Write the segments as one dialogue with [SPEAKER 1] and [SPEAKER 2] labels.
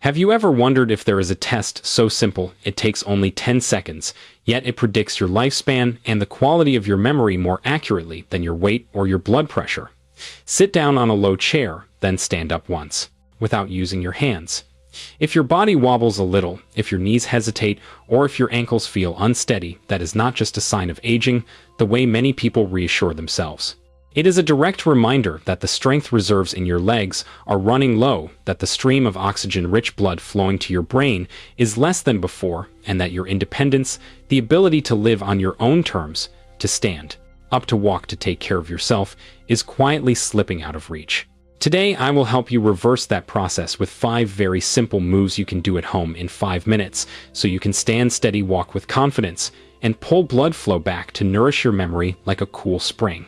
[SPEAKER 1] Have you ever wondered if there is a test so simple it takes only 10 seconds, yet it predicts your lifespan and the quality of your memory more accurately than your weight or your blood pressure? Sit down on a low chair, then stand up once, without using your hands. If your body wobbles a little, if your knees hesitate, or if your ankles feel unsteady, that is not just a sign of aging, the way many people reassure themselves. It is a direct reminder that the strength reserves in your legs are running low, that the stream of oxygen-rich blood flowing to your brain is less than before, and that your independence, the ability to live on your own terms, to stand up, to walk, to take care of yourself, is quietly slipping out of reach. Today, I will help you reverse that process with 5 very simple moves you can do at home in 5 minutes, so you can stand steady, walk with confidence, and pull blood flow back to nourish your memory like a cool spring.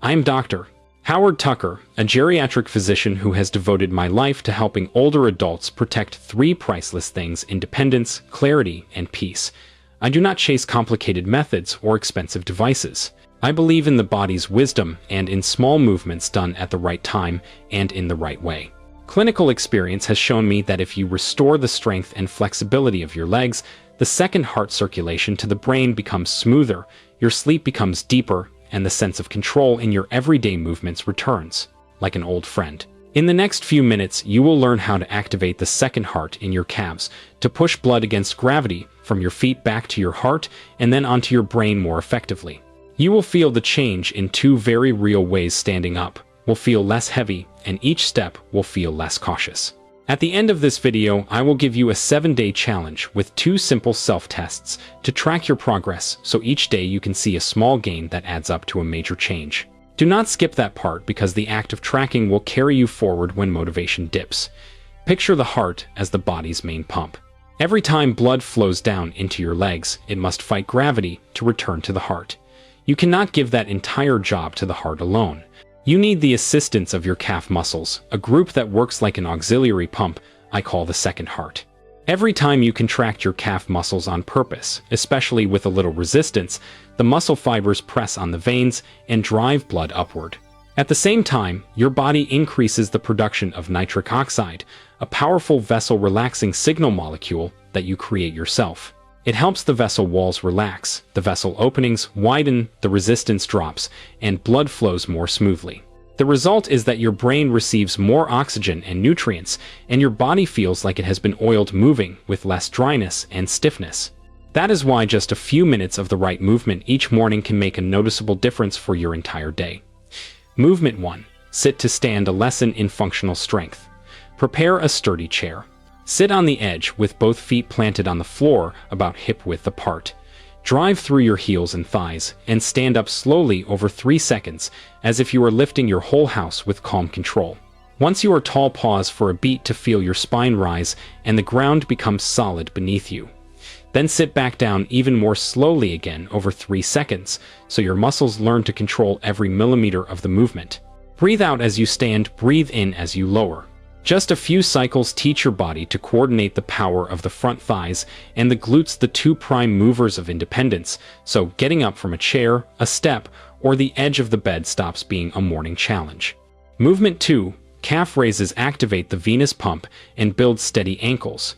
[SPEAKER 1] I'm Dr. Howard Tucker, a geriatric physician who has devoted my life to helping older adults protect 3 priceless things: independence, clarity, and peace. I do not chase complicated methods or expensive devices. I believe in the body's wisdom and in small movements done at the right time and in the right way. Clinical experience has shown me that if you restore the strength and flexibility of your legs, the second heart circulation to the brain becomes smoother, your sleep becomes deeper, and the sense of control in your everyday movements returns, like an old friend. In the next few minutes, you will learn how to activate the second heart in your calves, to push blood against gravity from your feet back to your heart and then onto your brain more effectively. You will feel the change in 2 very real ways. Standing up will feel less heavy, and each step will feel less cautious. At the end of this video, I will give you a 7-day challenge with 2 simple self-tests to track your progress, so each day you can see a small gain that adds up to a major change. Do not skip that part, because the act of tracking will carry you forward when motivation dips. Picture the heart as the body's main pump. Every time blood flows down into your legs, it must fight gravity to return to the heart. You cannot give that entire job to the heart alone. You need the assistance of your calf muscles, a group that works like an auxiliary pump I call the second heart. Every time you contract your calf muscles on purpose, especially with a little resistance, the muscle fibers press on the veins and drive blood upward. At the same time, your body increases the production of nitric oxide, a powerful vessel-relaxing signal molecule that you create yourself. It helps the vessel walls relax, the vessel openings widen, the resistance drops, and blood flows more smoothly. The result is that your brain receives more oxygen and nutrients, and your body feels like it has been oiled, moving with less dryness and stiffness. That is why just a few minutes of the right movement each morning can make a noticeable difference for your entire day. Movement 1. Sit to stand, a lesson in functional strength. Prepare a sturdy chair. Sit on the edge with both feet planted on the floor about hip-width apart. Drive through your heels and thighs, and stand up slowly over 3 seconds, as if you are lifting your whole house with calm control. Once you are tall, pause for a beat to feel your spine rise and the ground becomes solid beneath you. Then sit back down even more slowly again over 3 seconds, so your muscles learn to control every millimeter of the movement. Breathe out as you stand, breathe in as you lower. Just a few cycles teach your body to coordinate the power of the front thighs and the glutes, the 2 prime movers of independence, so getting up from a chair, a step, or the edge of the bed stops being a morning challenge. Movement 2. Calf raises activate the venous pump and build steady ankles.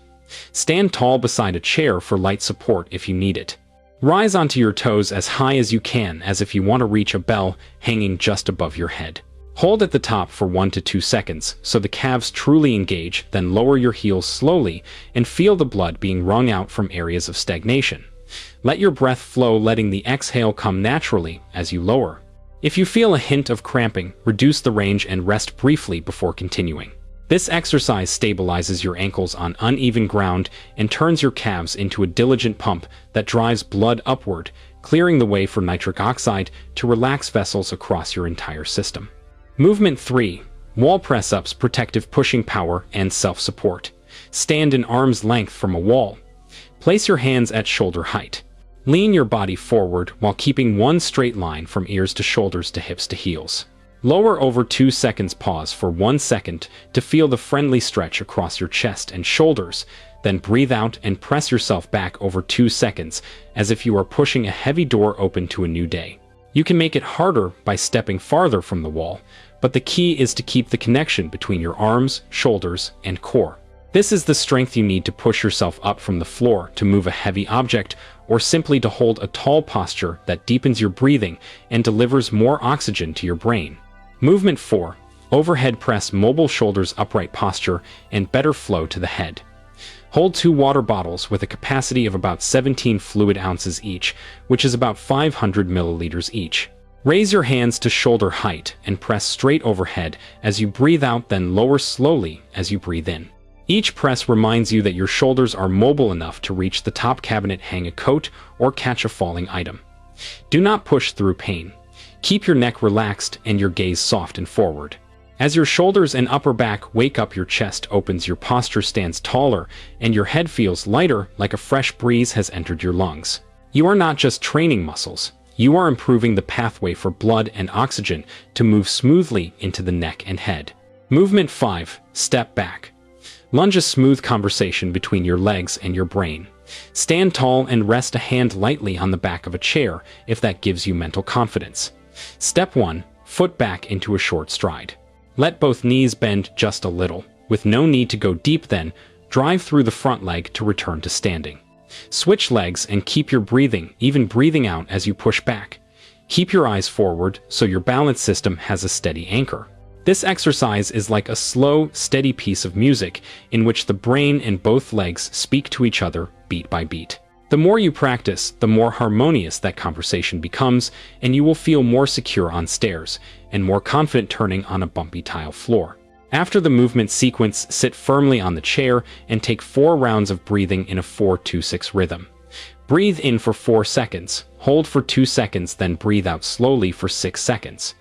[SPEAKER 1] Stand tall beside a chair for light support if you need it. Rise onto your toes as high as you can, as if you want to reach a bell hanging just above your head. Hold at the top for 1 to 2 seconds so the calves truly engage, then lower your heels slowly and feel the blood being wrung out from areas of stagnation. Let your breath flow, letting the exhale come naturally as you lower. If you feel a hint of cramping, reduce the range and rest briefly before continuing. This exercise stabilizes your ankles on uneven ground and turns your calves into a diligent pump that drives blood upward, clearing the way for nitric oxide to relax vessels across your entire system. Movement 3. Wall press-ups, protective pushing power and self-support. Stand in arm's length from a wall. Place your hands at shoulder height. Lean your body forward while keeping one straight line from ears to shoulders to hips to heels. Lower over 2 seconds, pause for 1 second to feel the friendly stretch across your chest and shoulders, then breathe out and press yourself back over 2 seconds as if you are pushing a heavy door open to a new day. You can make it harder by stepping farther from the wall, but the key is to keep the connection between your arms, shoulders, and core. This is the strength you need to push yourself up from the floor, to move a heavy object, or simply to hold a tall posture that deepens your breathing and delivers more oxygen to your brain. Movement 4. Overhead press, mobile shoulders, upright posture, and better flow to the head. Hold 2 water bottles with a capacity of about 17 fluid ounces each, which is about 500 milliliters each. Raise your hands to shoulder height and press straight overhead as you breathe out, then lower slowly as you breathe in. Each press reminds you that your shoulders are mobile enough to reach the top cabinet, hang a coat, or catch a falling item. Do not push through pain. Keep your neck relaxed and your gaze soft and forward. As your shoulders and upper back wake up, your chest opens, your posture stands taller, and your head feels lighter, like a fresh breeze has entered your lungs. You are not just training muscles. You are improving the pathway for blood and oxygen to move smoothly into the neck and head. Movement 5. Step back. Lunge, a smooth conversation between your legs and your brain. Stand tall and rest a hand lightly on the back of a chair if that gives you mental confidence. Step 1. Foot back into a short stride. Let both knees bend just a little. With no need to go deep, then drive through the front leg to return to standing. Switch legs and keep your breathing, even breathing out as you push back. Keep your eyes forward so your balance system has a steady anchor. This exercise is like a slow, steady piece of music in which the brain and both legs speak to each other beat by beat. The more you practice, the more harmonious that conversation becomes, and you will feel more secure on stairs and more confident turning on a bumpy tile floor. After the movement sequence, sit firmly on the chair and take 4 rounds of breathing in a 4-2-6 rhythm. Breathe in for 4 seconds, hold for 2 seconds, then breathe out slowly for 6 seconds.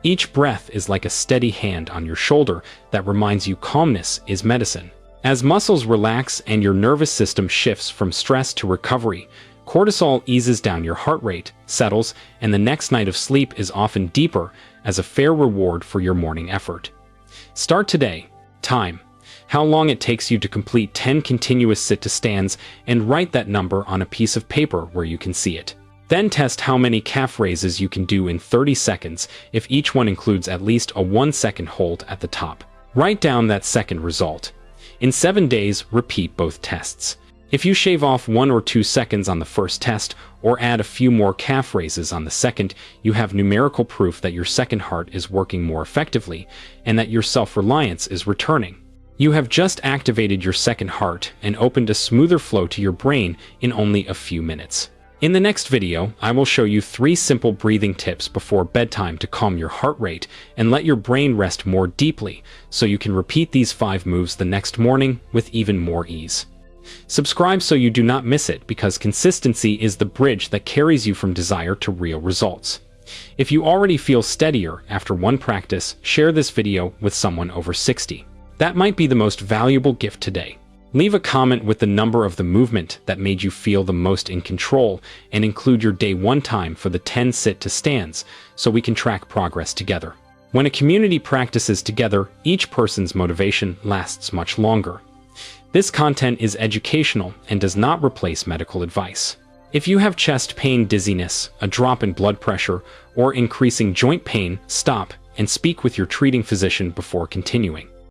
[SPEAKER 1] Each breath is like a steady hand on your shoulder that reminds you calmness is medicine. As muscles relax and your nervous system shifts from stress to recovery, cortisol eases down, your heart rate settles, and the next night of sleep is often deeper as a fair reward for your morning effort. Start today. Time. How long it takes you to complete 10 continuous sit-to-stands, and write that number on a piece of paper where you can see it. Then test how many calf raises you can do in 30 seconds if each one includes at least a 1-second hold at the top. Write down that second result. In 7 days, repeat both tests. If you shave off 1 or 2 seconds on the first test, or add a few more calf raises on the second, you have numerical proof that your second heart is working more effectively and that your self-reliance is returning. You have just activated your second heart and opened a smoother flow to your brain in only a few minutes. In the next video, I will show you 3 simple breathing tips before bedtime to calm your heart rate and let your brain rest more deeply, so you can repeat these 5 moves the next morning with even more ease. Subscribe so you do not miss it, because consistency is the bridge that carries you from desire to real results. If you already feel steadier after one practice, share this video with someone over 60. That might be the most valuable gift today. Leave a comment with the number of the movement that made you feel the most in control, and include your day 1 time for the 10 sit-to-stands so we can track progress together. When a community practices together, each person's motivation lasts much longer. This content is educational and does not replace medical advice. If you have chest pain, dizziness, a drop in blood pressure, or increasing joint pain, stop and speak with your treating physician before continuing.